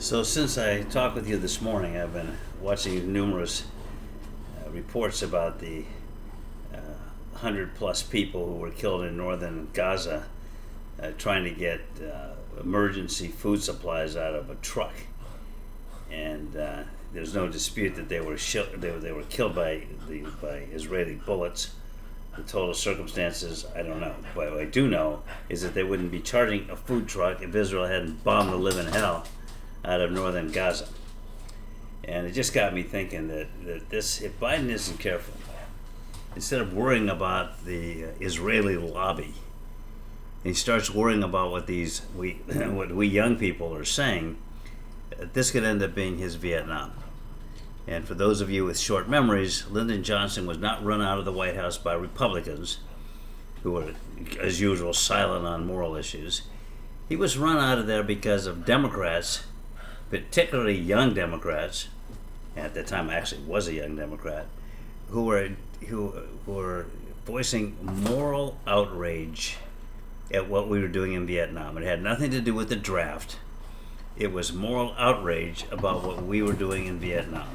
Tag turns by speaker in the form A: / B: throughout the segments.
A: So since I talked with you this morning, I've been watching numerous reports about the 100 plus people who were killed in northern Gaza trying to get emergency food supplies out of a truck. And there's no dispute that they were killed by Israeli bullets. The total circumstances, I don't know. But what I do know is that they wouldn't be charging a food truck if Israel hadn't bombed the living hell out of northern Gaza. And it just got me thinking that if Biden isn't careful, instead of worrying about the Israeli lobby, he starts worrying about what we young people are saying, this could end up being his Vietnam. And for those of you with short memories, Lyndon Johnson was not run out of the White House by Republicans, who were, as usual, silent on moral issues. He was run out of there because of Democrats, particularly young Democrats. At the time, I actually was a young Democrat, who were voicing moral outrage at what we were doing in Vietnam. It had nothing to do with the draft. It was moral outrage about what we were doing in Vietnam.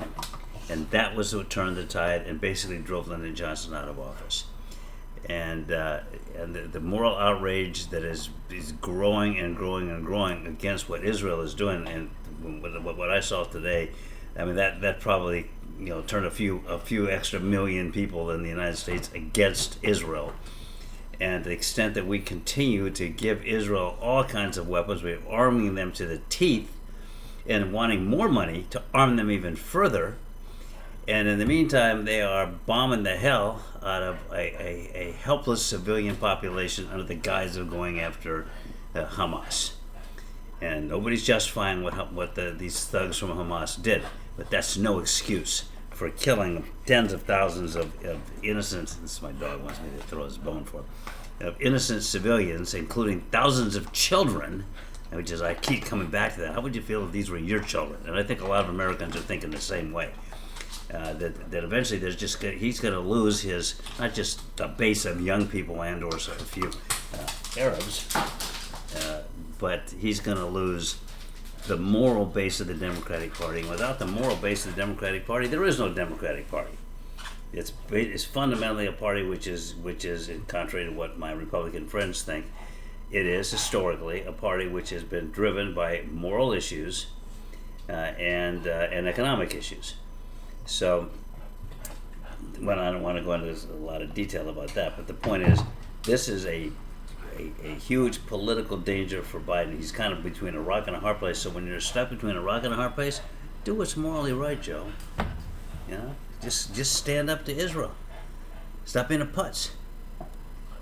A: And that was what turned the tide and basically drove Lyndon Johnson out of office. And the moral outrage that is growing and growing and growing against what Israel is doing, and what I saw today, I mean that probably turned a few extra million people in the United States against Israel. And to the extent that we continue to give Israel all kinds of weapons, we're arming them to the teeth and wanting more money to arm them even further. And in the meantime, they are bombing the hell out of a helpless civilian population under the guise of going after Hamas. And nobody's justifying what these thugs from Hamas did, but that's no excuse for killing tens of thousands of innocent, this is my dog wants me to throw his bone for, of innocent civilians, including thousands of children, which is, I keep coming back to that. How would you feel if these were your children? And I think a lot of Americans are thinking the same way. That eventually he's going to lose his, not just a base of young people and or a few Arabs, but he's going to lose the moral base of the Democratic Party. And without the moral base of the Democratic Party, there is no Democratic Party. It's fundamentally a party which is, contrary to what my Republican friends think, it is historically a party which has been driven by moral issues and economic issues. So, well, I don't want to go into a lot of detail about that, but the point is, this is a huge political danger for Biden. He's kind of between a rock and a hard place. So when you're stuck between a rock and a hard place, do what's morally right, Joe. Just stand up to Israel. Stop being a putz.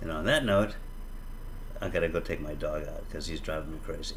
A: On that note, I gotta go take my dog out because he's driving me crazy.